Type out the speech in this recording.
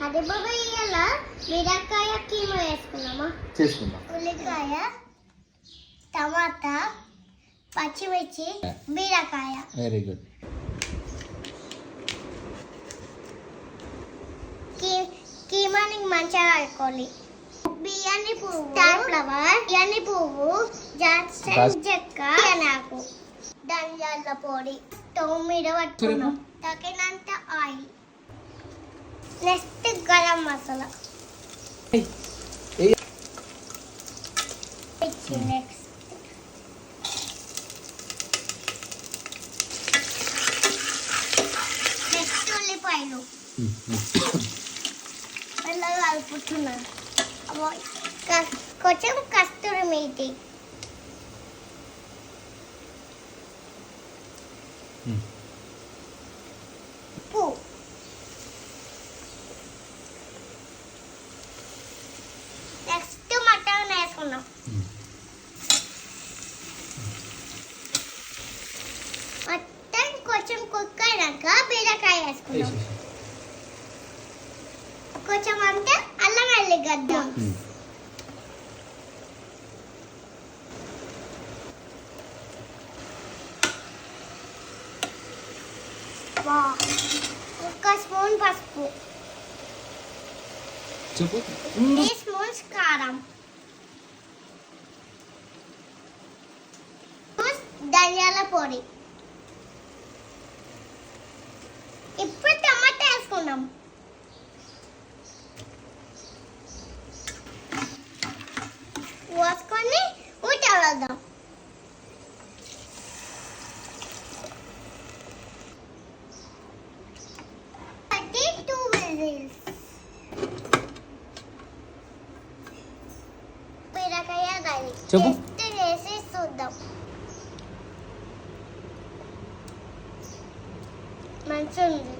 అదే బాబా ఇయ్యాల బీరకాయ కీమా చేసుకుందాం. ఉల్లికాయ, టమాటా, పచ్చిమిర్చి, బీరకాయ. Very good. కీమాని మంచిగా కలుపుకోవాలి. బియ్యాన్ని పువ్వు, స్టార్ ఫ్లవర్, బియ్యాన్ని పువ్వు, జాస్మిన్ చెక్క, నాకు ధనియాల పొడి, స్టవ్ మీద పట్టుకున్నాం. తగినంత oil. Next garam masala. Next ఉల్లిపాయలు మెల్లగా కలుపుతున్నాను. కొంచెం కస్తూరి మేతి, ఉప్పు, నెక్స్ట్ మటన్ వేసుకున్నాం. మటన్ కొంచెం కుక్ అయినాక బీరకాయ వేసుకున్నాం. కొంచెం అంటే అల్లం వెల్లిగడ్డ, ఒక స్పూన్ పసుపు, 3 స్పూన్స్ కారం, ధనియాల పొడి. ఇప్పుడు టమాటా వేసుకున్నాం. వేసుకొని ఉడకవేద్దాం. బీరకాయ వేసి చూద్దాం. మంచిగా ఉంది.